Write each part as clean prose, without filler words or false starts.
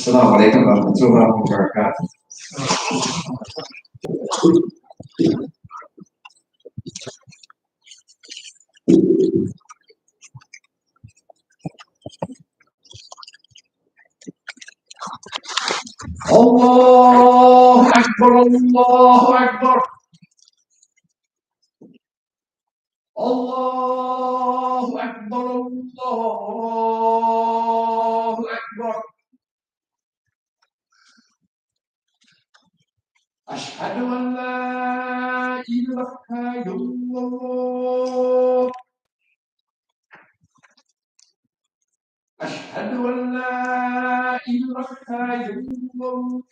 Assalamu alaikum warahmatullahi wabarakatuh. Allahu Akbar, Allahu Akbar. Allahu Akbar, Allahu Akbar. Ashhadu an la ilaha illallah. Ashhadu an la ilaha illallah.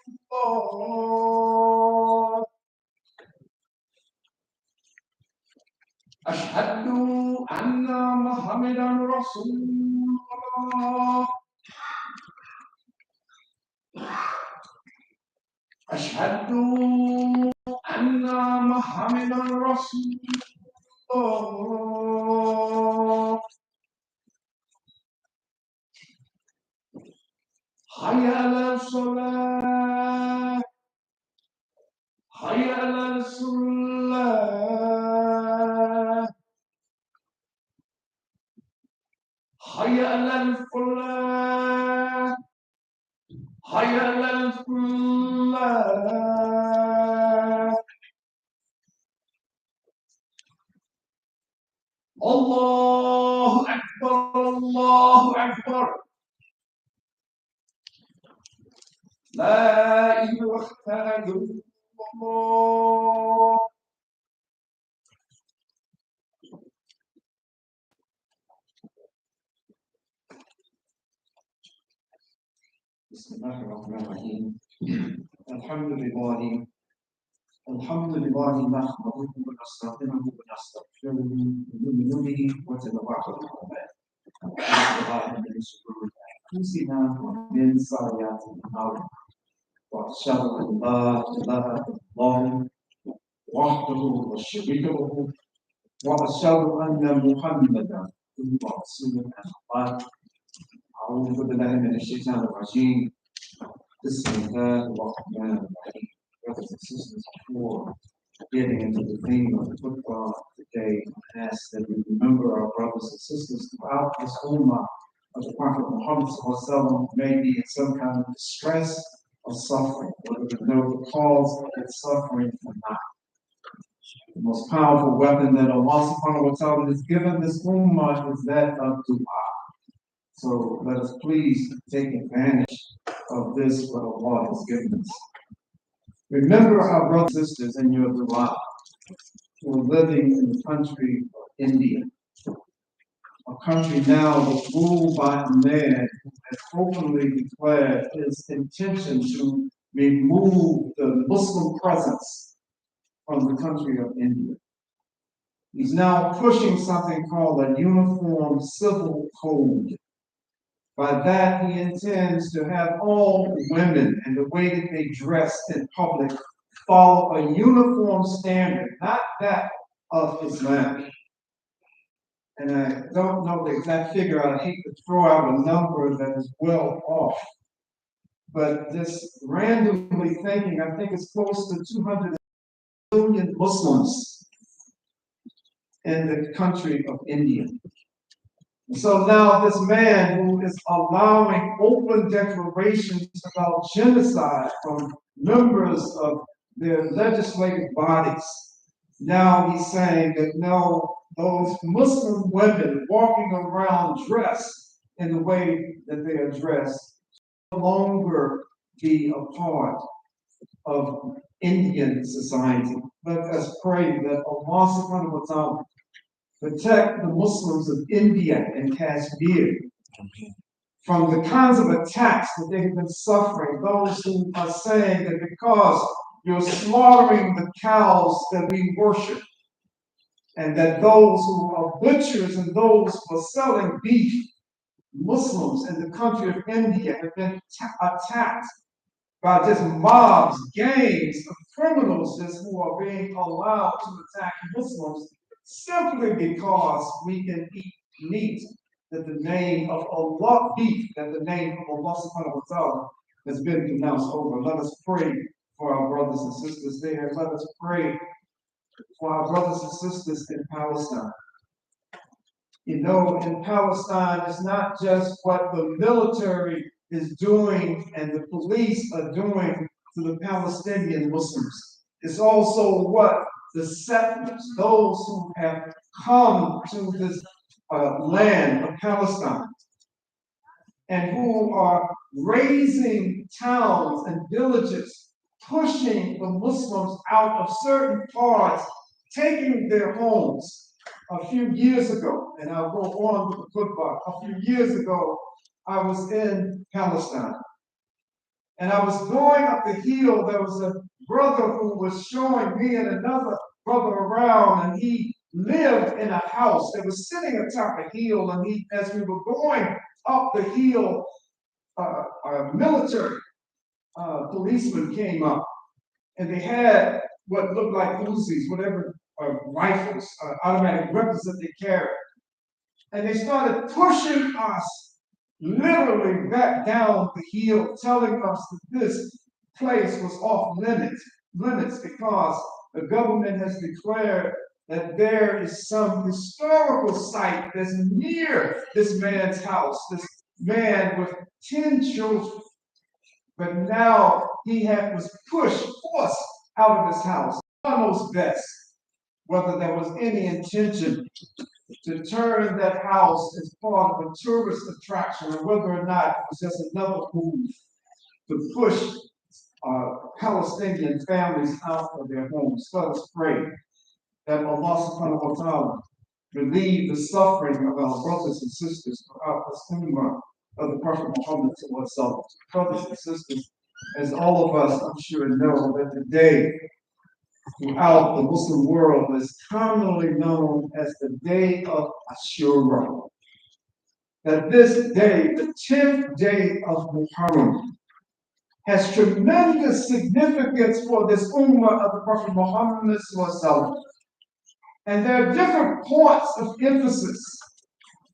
Ashhadu anna Muhammadan Rasulullah. Ashhadu anna Muhammadan Rasulullah. Hayya ala salat. Hayya ala salat. Hayya ala falah. Hayya ala falah. Allahu Akbar, Allahu Akbar. La ilaha illallah. Bismillahirrahmanirrahim. Alhamdulillah. Alhamdulillah nahmaduhu wa nasta'inuhu wa nastaghfiruhu wa nu'minu bihi wa natawakkalu alayhi. Na'udzu min shururi anfusina wa min sayyiati a'malina. Wa asyhadu an la ilaha illallah wahdahu la syarika lahu wa asyhadu anna Muhammadan abduhu wa rasuluhu amma ba'd. A'udzu billahi minasy syaithanir rajim. Bismillahirrahmanirrahim. Brothers and sisters, before getting into the theme of the Khutbah today, I ask that we remember our brothers and sisters throughout this Ummah of the Prophet Muhammad SAW may be in some kind of distress or suffering, whether we know the cause of that suffering or not. The most powerful weapon that Allah subhanahu wa ta'ala has given this Ummah is that of dua. So let us please take advantage of this what Allah has given us. Remember our brothers and sisters in your dua who are living in the country of India, a country now that's ruled by a man who has openly declared his intention to remove the Muslim presence from the country of India. He's now pushing something called a uniform civil code. By that, he intends to have all women and the way that they dress in public follow a uniform standard, not that of Islam. And I don't know the exact figure. I hate to throw out a number that is well off. But just randomly thinking, I think it's close to 200 million Muslims in the country of India. So now this man who is allowing open declarations about genocide from members of their legislative bodies, now he's saying that no, those Muslim women walking around dressed in the way that they are dressed longer be a part of Indian society. Let us pray that Allah subhanahu wa ta'ala protect the Muslims of India and Kashmir from the kinds of attacks that they have been suffering. Those who are saying that because you're slaughtering the cows that we worship, and that those who are butchers and those who are selling beef, Muslims in the country of India have been attacked by just mobs, gangs of criminals just who are being allowed to attack Muslims simply because we can eat meat that the name of Allah, beef that the name of Allah subhanahu wa ta'ala has been pronounced over. Let us pray for our brothers and sisters there. Let us pray for our brothers and sisters in Palestine. You know, in Palestine, it's not just what the military is doing and the police are doing to the Palestinian Muslims. It's also what the settlers, those who have come to this land of Palestine and who are raising towns and villages, pushing the Muslims out of certain parts, taking their homes. A few years ago, and I'll go on with the Khutbah. A few years ago, I was in Palestine. And I was going up the hill. There was a brother who was showing me and another brother around, and he lived in a house that was sitting atop a hill. And as we were going up the hill, a military policeman came up, and they had what looked like Uzis, whatever rifles, automatic weapons that they carried. And they started pushing us literally back down the hill, telling us that this place was off limits because the government has declared that there is some historical site that's near this man's house, this man with 10 children. But now he was forced out of his house. God knows best whether there was any intention to turn that house as part of a tourist attraction, or whether or not it was just another move to push Palestinian families out of their homes. Let us pray that Allah subhanahu wa ta'ala relieve the suffering of our brothers and sisters throughout this ummah of the Prophet Muhammad sallallahu alaihi wasallam. Brothers and sisters, as all of us, I'm sure, know that today throughout the Muslim world is commonly known as the day of Ashura. That this day, the 10th day of Muharram, has tremendous significance for this ummah of the Prophet Muhammad sallallahu alaihi wasallam. And there are different points of emphasis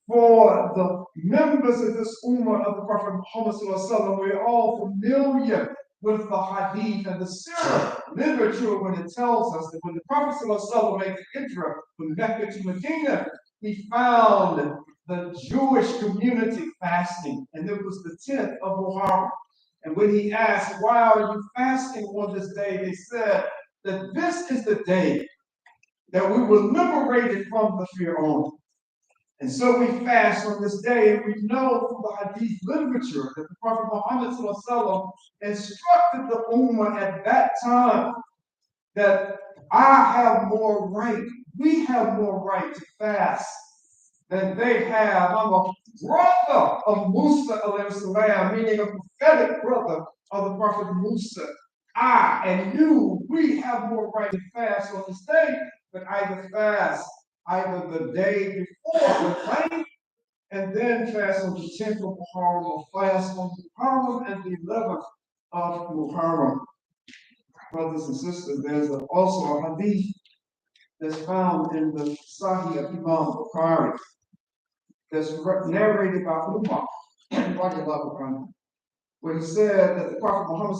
for the members of this ummah of the Prophet Muhammad sallallahu alaihi wasallam. We're all familiar with the hadith and the seerah literature when it tells us that when the Prophet sallallahu alaihi wasallam made the hijrah from Mecca to Medina, he found the Jewish community fasting, and it was the 10th of Muharram. And when he asked, why are you fasting on this day? They said that this is the day that we were liberated from the Pharaoh. And so we fast on this day, and we know from the hadith literature that the Prophet Muhammad ﷺ instructed the ummah at that time that we have more right to fast than they have. I'm a brother of Musa alayhi salam, meaning a prophetic brother of the Prophet Musa. I and you, we have more right to fast on this day, but either the day before the night, and then fast on the 10th of Muharram, or fast on Muharram and the 11th of Muharram. Brothers and sisters, there's also a hadith that's found in the Sahih of Imam Bukhari that's narrated by Umar, where he said that the Prophet Muhammad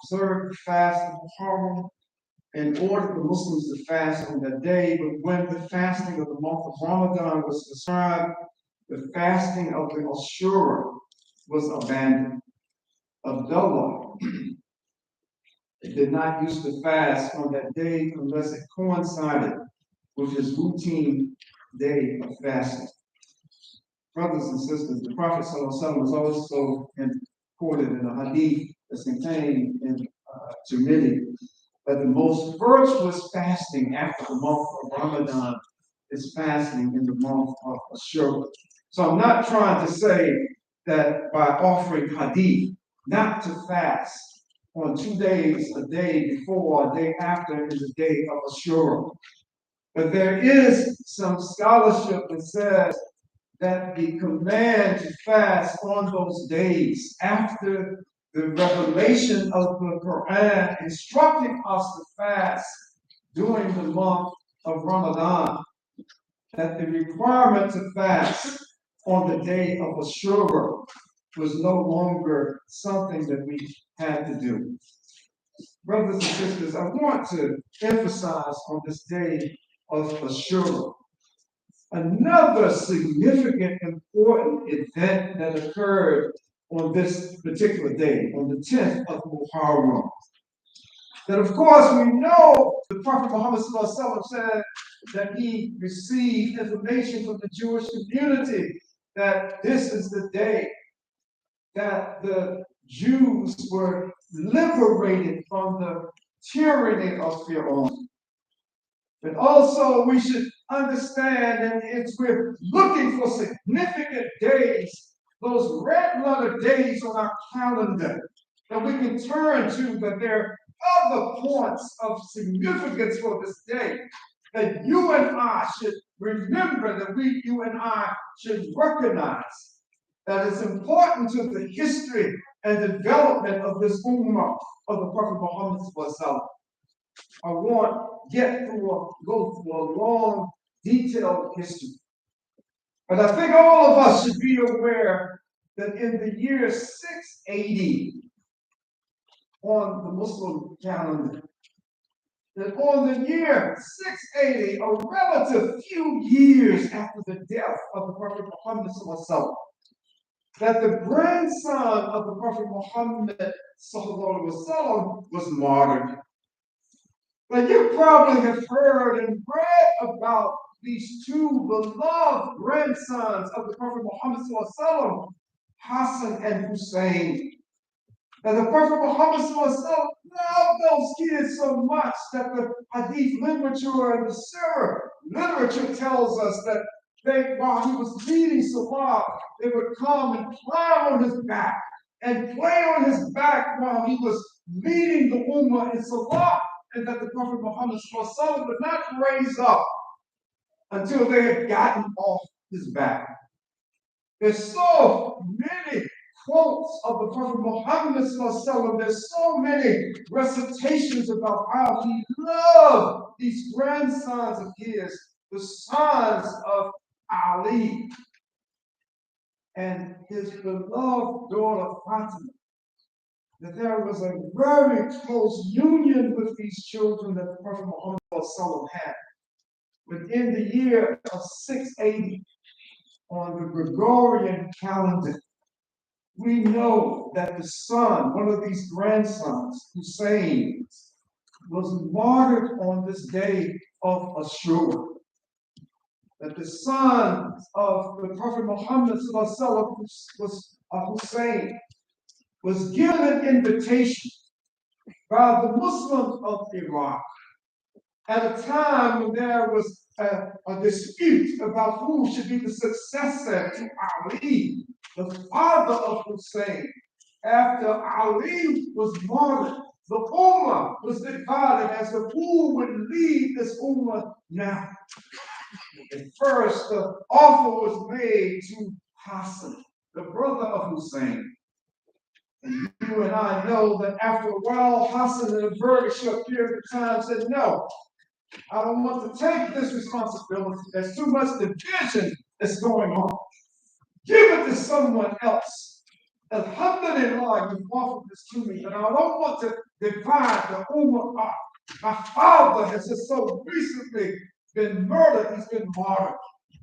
observed the fast of Muharram and ordered the Muslims to fast on that day. But when the fasting of the month of Ramadan was described, the fasting of the Ashura was abandoned. Abdullah did not used to fast on that day unless it coincided with his routine day of fasting. Brothers and sisters, the Prophet ﷺ was also quoted in the hadith that's contained in Tirmidhi, that the most virtuous fasting after the month of Ramadan is fasting in the month of Ashura. So I'm not trying to say that by offering hadith not to fast on 2 days, a day before, a day after is a day of Ashura. But there is some scholarship that says that the command to fast on those days after the revelation of the Quran instructing us to fast during the month of Ramadan, that the requirement to fast on the day of Ashura was no longer something that we had to do. Brothers and sisters, I want to emphasize on this day of Ashura another significant, important event that occurred on this particular day, on the 10th of Muharram. That, of course, we know the Prophet Muhammad said that he received information from the Jewish community that this is the day that the Jews were liberated from the tyranny of Pharaoh. But also we should understand that it's we're looking for significant days, those red letter days on our calendar that we can turn to, that there are other points of significance for this day that you and I should remember, that you and I should recognize that it's important to the history and development of this ummah of the Prophet Muhammad sallallahu. I want to go through a long, detailed history. But I think all of us should be aware that in the year 680 on the Muslim calendar, that on the year 680, a relative few years after the death of the Prophet Muhammad sallallahu, that the grandson of the Prophet Muhammad sallallahu was martyred. But you probably have heard and read about these two beloved grandsons of the Prophet Muhammad sallallahu, Hassan and Hussein. Now the Prophet Muhammad sallallahu loved those kids so much that the hadith literature and the Sirah literature tells us that while he was leading Salat, they would come and climb on his back and play on his back while he was leading the ummah in Salat, and that the Prophet Muhammad sallallahu would not raise up until they had gotten off his back. There's so many quotes of the Prophet Muhammad sallallahu. There's so many recitations about how he loved these grandsons of his, the sons of Ali, and his beloved daughter Fatima. That there was a very close union with these children that the Prophet Muhammad sallallahu had. Within the year of 680, on the Gregorian calendar, we know that the son, one of these grandsons, Hussein, was martyred on this day of Ashura. That the son of the Prophet Muhammad was Hussein, was given an invitation by the Muslims of Iraq at a time when there was a dispute about who should be the successor to Ali, the father of Hussein. After Ali was martyred, the Ummah was divided as to who would lead this Ummah now. At first, the offer was made to Hassan, the brother of Hussein. And you and I know that after a while, Hassan, in a very short period of time, said, no, I don't want to take this responsibility. There's too much division that's going on. Give it to someone else. Alhamdulillah, you've offered this to me, but I don't want to divide the ummah up. My father has just so recently been murdered, he's been martyred.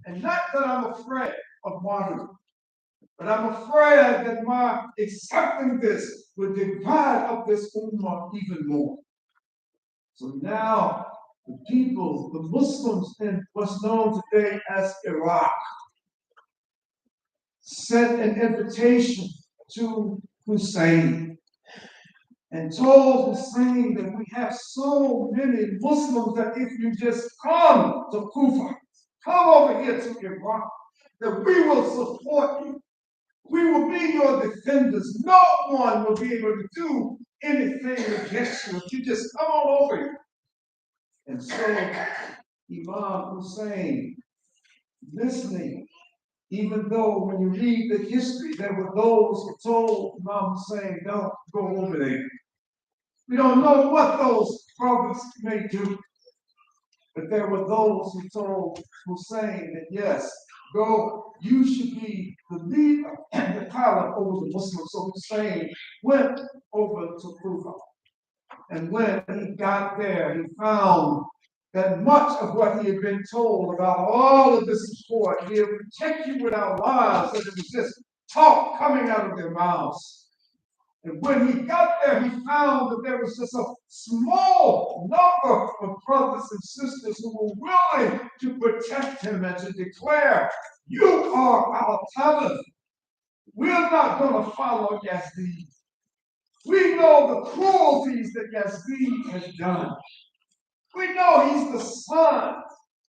And not that I'm afraid of martyrdom, but I'm afraid that my accepting this would divide up this ummah even more. So now, the people, the Muslims in what's known today as Iraq, sent an invitation to Hussein and told Hussein that we have so many Muslims that if you just come to Kufa, come over here to Iraq, that we will support you. We will be your defenders. No one will be able to do anything against you if you just come on over here. And so Imam Hussein, listening, even though when you read the history, there were those who told Imam Hussein, don't go over there. We don't know what those prophets may do. But there were those who told Hussein that yes, go, you should be the leader and the caliph over the Muslims. So Hussein went over to Kufa. And when he got there, he found that much of what he had been told about all of this support, he would protect you with our lives, that it was just talk coming out of their mouths. And when he got there, he found that there was just a small number of brothers and sisters who were willing to protect him and to declare, you are our talent. We're not going to follow Yazid. We know the cruelties that Yazid has done. We know he's the son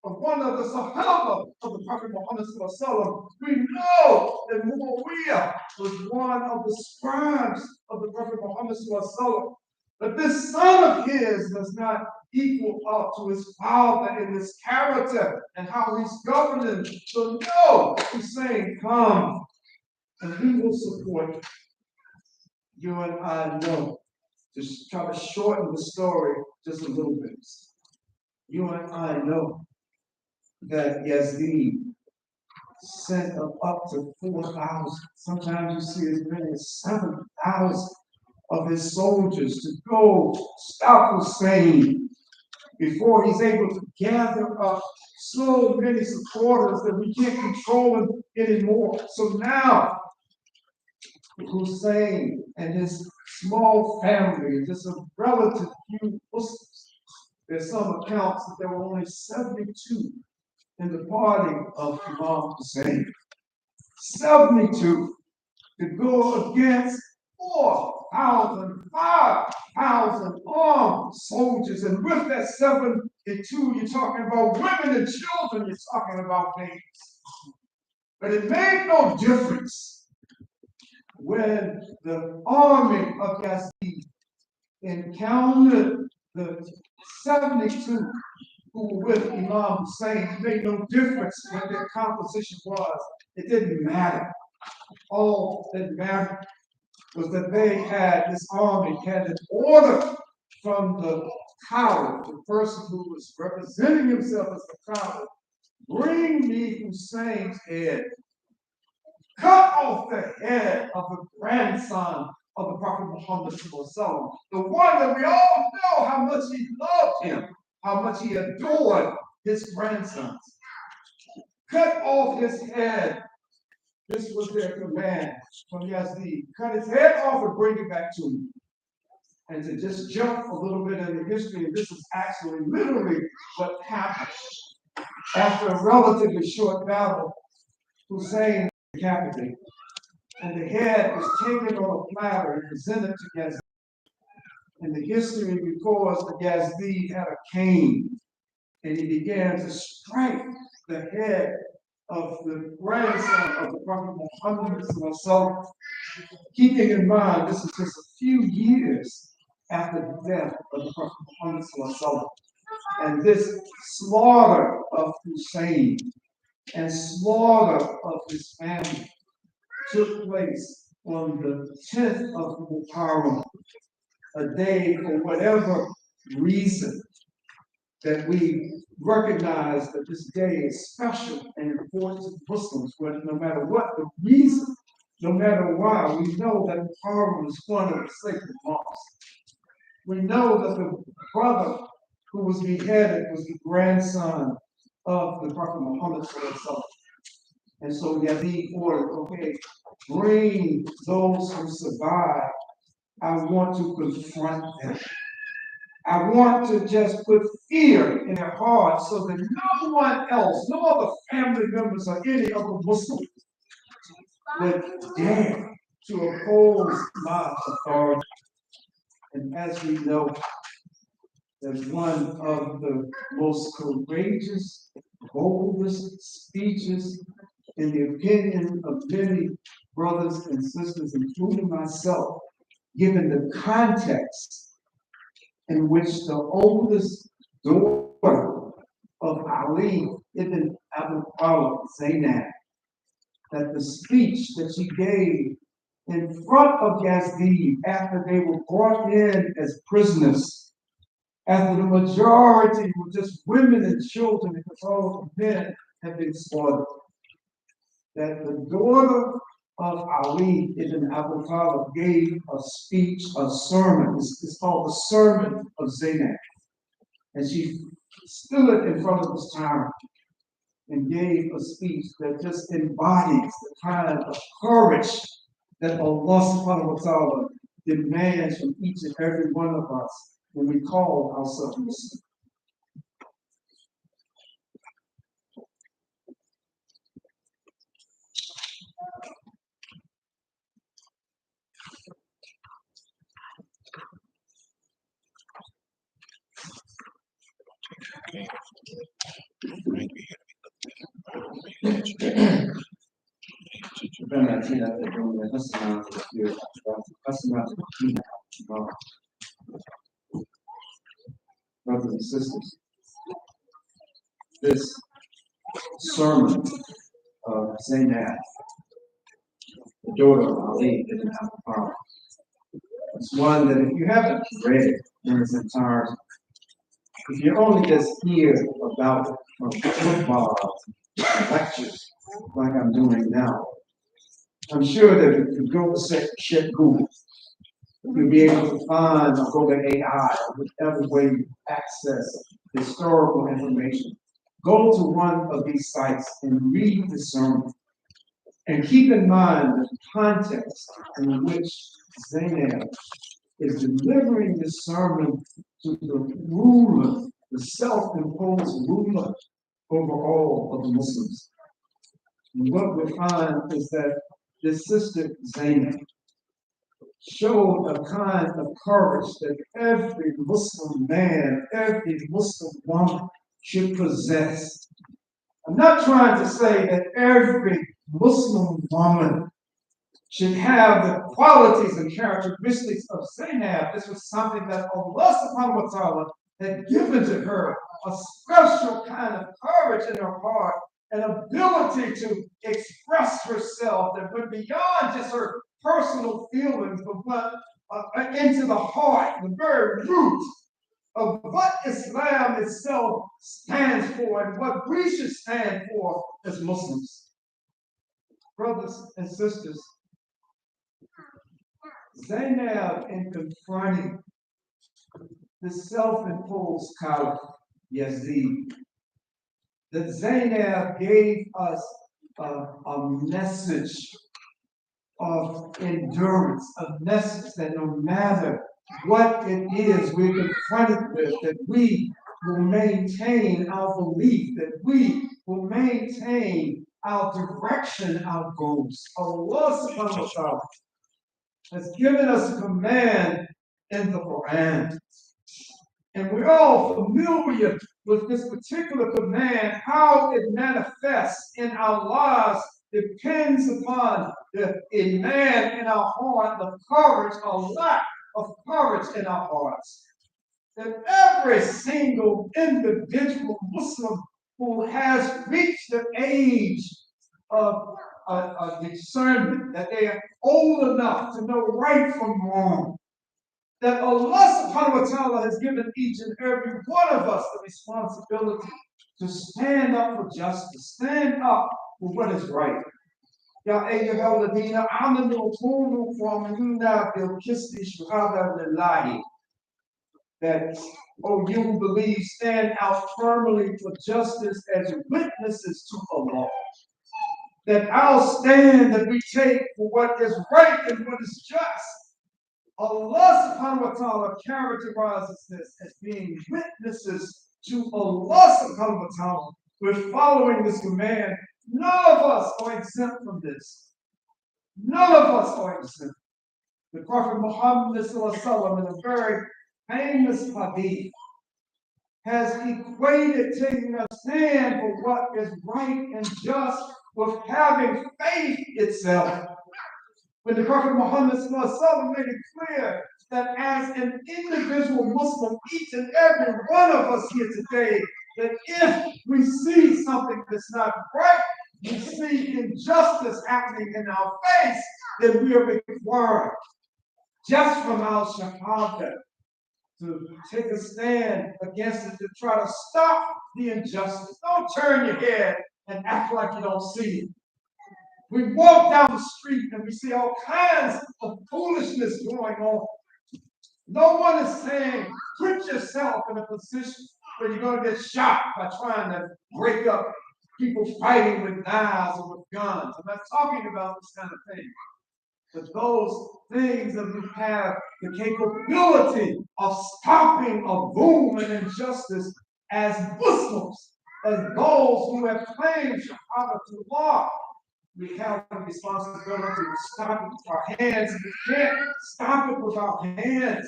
of one of the Sahaba of the Prophet Muhammad Sallallahu. We know that Muawiyah was one of the scribes of the Prophet Muhammad Sallallahu. But this son of his does not equal up to his father in his character and how he's governing. So no, he's saying, come, and we will support you. You and I know. Just try to shorten the story just a little bit. You and I know that Yazid sent up to 4,000. Sometimes you see as many as 7,000 of his soldiers to go stop Hussein before he's able to gather up so many supporters that we can't control him anymore. So now Hussein and his small family, just a relative few Muslims. There's some accounts that there were only 72 in the party of Imam Hussein. 72 to go against 4,000, 5,000 armed soldiers. And with that 72, you're talking about women and children, you're talking about babies. But it made no difference when the army of Yazid encountered the 72 who were with Imam Hussein. It made no difference what their composition was. It didn't matter. All that mattered was that this army had an order from the coward, the person who was representing himself as the coward. Bring me Hussein's head. Cut off the head of the grandson of the Prophet Muhammad, the one that we all know how much he loved him, how much he adored his grandsons. Cut off his head. This was their command from Yazid. Cut his head off and bring it back to me. And to just jump a little bit in the history, and this is actually literally what happened. After a relatively short battle, Hussein was decapitated. And the head was taken on a platter and presented to Yazid. And the history records that Yazid had a cane, and he began to strike the head of the grandson of the Prophet Muhammad, keeping in mind this is just a few years after the death of the Prophet Muhammad. And this slaughter of Hussein and slaughter of his family took place on the 10th of Muharram, a day for whatever reason that we recognize that this day is special and important to Muslims, but no matter what the reason, no matter why, we know that Muharram is one of the sacred months. We know that the brother who was beheaded was the grandson of the Prophet Muhammad. And so Yazid ordered, okay, bring those who survived. I want to confront them. I want to just put fear in their hearts so that no one else, no other family members or any other Muslim would dare to oppose my authority. And as we know, that one of the most courageous, boldest speeches in the opinion of many brothers and sisters, including myself, given the context in which the oldest daughter of Ali ibn Abu Talib, Zainab, that the speech that she gave in front of Yazid after they were brought in as prisoners, after the majority were just women and children because all the men had been slaughtered, that the daughter of Ali ibn Abu Talib gave a speech, a sermon. It's called the Sermon of Zainab. And she stood in front of this tyrant and gave a speech that just embodies the kind of courage that Allah subhanahu wa ta'ala demands from each and every one of us when we call ourselves Muslim. Brothers and sisters, this sermon of Zainab, the daughter of Ali ibn Abi Talib, it's one that if you haven't read it in its entirety, if you only just hear about it from football lectures like I'm doing now, I'm sure that if you go to check Google, you'll be able to find or go to AI, whichever way you access historical information. Go to one of these sites and read the sermon. And keep in mind the context in which Zainab is delivering this sermon to the ruler, the self-imposed ruler over all of the Muslims. And what we find is that this sister Zainab showed a kind of courage that every Muslim man, every Muslim woman should possess. I'm not trying to say that every Muslim woman should have the qualities and characteristics of Zainab. This was something that Allah subhanahu wa ta'ala had given to her, a special kind of courage in her heart, an ability to express herself that went beyond just her personal feelings, but went into the heart, the very root of what Islam itself stands for and what we should stand for as Muslims. Brothers and sisters, Zainab, in confronting the self-imposed caliph Yazid, that Zainab gave us a message of endurance, a message that no matter what it is we're confronted with, that we will maintain our belief, that we will maintain our direction, our goals. Allah subhanahu wa ta'ala has given us a command in the Quran. And we're all familiar with this particular command. How it manifests in our lives depends upon the iman in our heart, the courage or lack of courage in our hearts. That every single individual Muslim who has reached the age of discernment, that they are old enough to know right from wrong, that Allah subhanahu wa ta'ala has given each and every one of us the responsibility to stand up for justice, stand up for what is right. يا أيها الذين آمنوا كونوا قوامين بالقسط شهداء لله. That, oh, you who believe, stand out firmly for justice as witnesses to Allah. That our stand that we take for what is right and what is just, Allah subhanahu wa ta'ala characterizes this as being witnesses to Allah subhanahu wa ta'ala. We're following this command. None of us are exempt from this. None of us are exempt. The Prophet Muhammad in a very famous hadith has equated taking a stand for what is right and just with having faith itself. When the Prophet Muhammad made it clear that as an individual Muslim, each and every one of us here today, that if we see something that's not right, we see injustice happening in our face, then we are required, just from our shahada, to take a stand against it, to try to stop the injustice. Don't turn your head and act like you don't see it. We walk down the street and we see all kinds of foolishness going on. No one is saying, put yourself in a position where you're going to get shot by trying to break up people fighting with knives or with guns. I'm not talking about this kind of thing. But those things that we have the capability of stopping a boom and injustice as Muslims, as those who have claimed Shahada to Allah, we have the responsibility to stop it with our hands. We can't stop it with our hands.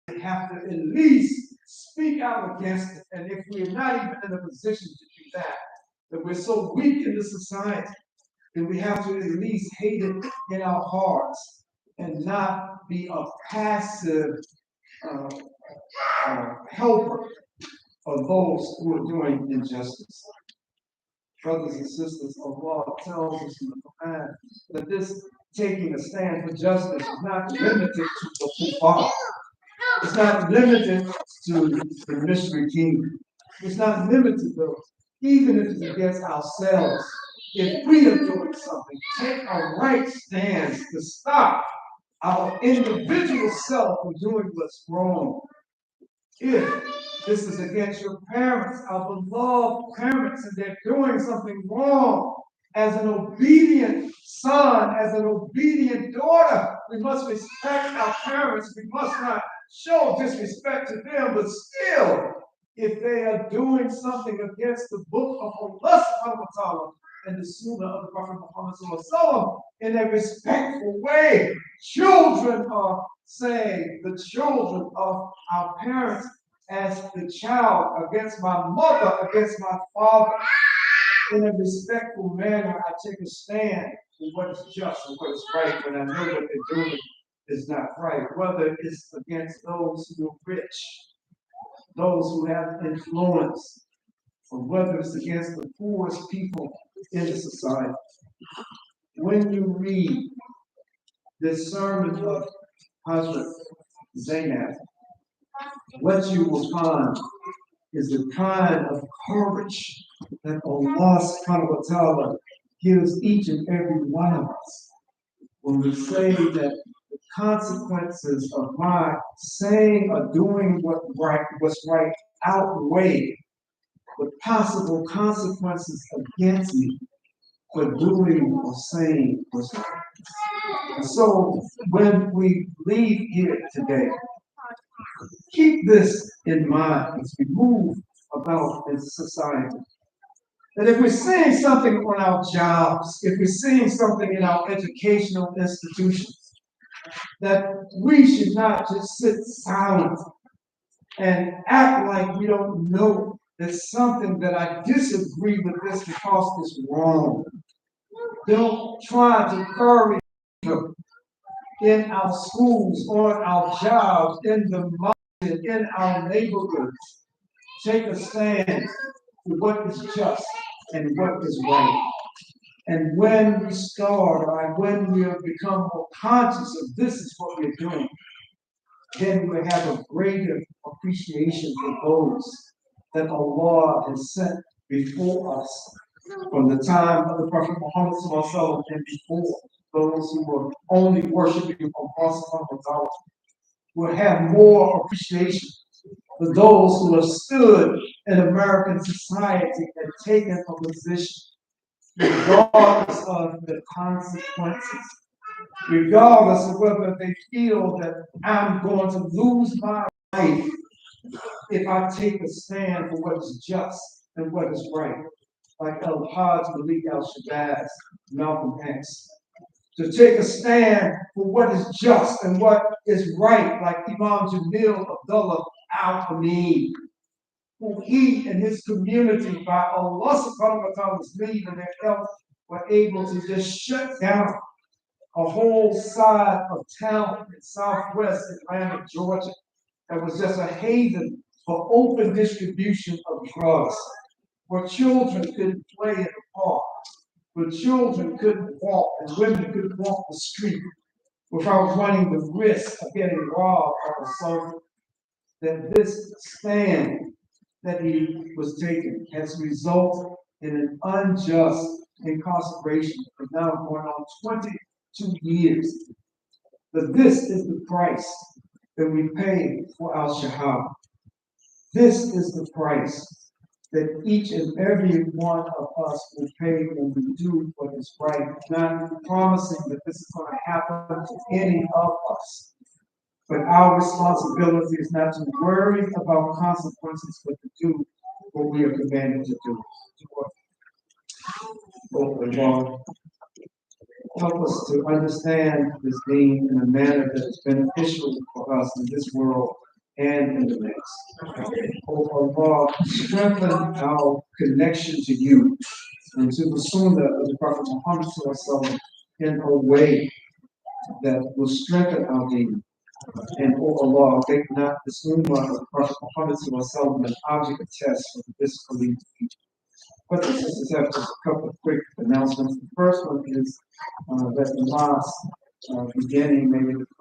We have to at least speak out against it. And if we're not even in a position to do that, that we're so weak in this society, then we have to at least hate it in our hearts and not be a passive helper of those who are doing injustice. Brothers and sisters, Allah tells us in the Quran that this taking a stand for justice is not limited to the kuffar. It's not limited to the mystery kingdom. It's not limited to those. Even if it's against ourselves, if we are doing something, take a right stance to stop our individual self from doing what's wrong. If this is against your parents, our beloved parents, and they're doing something wrong, as an obedient son, as an obedient daughter, we must respect our parents. We must not show disrespect to them, but still, if they are doing something against the book of Allah subhanahu wa ta'ala and the sunnah of the Prophet Muhammad sallallahu in a respectful way, children are saying, the children of our parents, as the child against my mother, against my father, in a respectful manner, I take a stand for what is just and what is right when I know what they're doing is not right, whether it's against those who are rich, those who have influence, or whether it's against the poorest people in the society. When you read this sermon of Hazrat Zainab, what you will find is the kind of courage that Allah subhanahu wa ta'ala gives each and every one of us when we say that the consequences of my saying or doing what's right outweigh the possible consequences against me for doing or saying what's right. And so when we leave here today, keep this in mind as we move about this society. That if we're seeing something on our jobs, if we're seeing something in our educational institutions, that we should not just sit silent and act like we don't know there's something that I disagree with this because it's wrong. Don't try to curry in our schools, on our jobs, in the market, in our neighborhoods. Take a stand for what is just and what is right. And when we start, or when we have become more conscious of this is what we're doing, then we have a greater appreciation for those that Allah has sent before us from the time of the Prophet Muhammad and before, those who were only worshiping Allah subhanahu wa ta'ala will have more appreciation for those who have stood in American society and taken a position regardless of the consequences, regardless of whether they feel that I'm going to lose my life if I take a stand for what is just and what is right. Like Al-Hajj Malik Al-Shabazz, Malcolm X to take a stand for what is just and what is right, like Imam Jamil Abdullah Al-Amin, who he and his community, by Allah subhanahu wa ta'ala's lead and their help, were able to just shut down a whole side of town in southwest Atlanta, Georgia, that was just a haven for open distribution of drugs, where children couldn't play in the park, where children couldn't walk and women couldn't walk the street without running the risk of getting robbed or assaulted. That this stand that he was taking has resulted in an unjust incarceration for now going on 22 years. But this is the price that we pay for our shahada. This is the price that each and every one of us will pay when we do what is right, not promising that this is going to happen to any of us. But our responsibility is not to worry about consequences, but to do what we are commanded to do. Oh, Lord, help us to understand this being in a manner that is beneficial for us in this world and in the next. Oh, Allah, strengthen our connection to you and to the Sunnah of the Prophet Muhammad in a way that will strengthen our deen. And oh Allah, make not this ummah of the Prophet Muhammad an object of test for the disbelief of people. But this is have just a couple of quick announcements. The first one is that the mosque beginning maybe the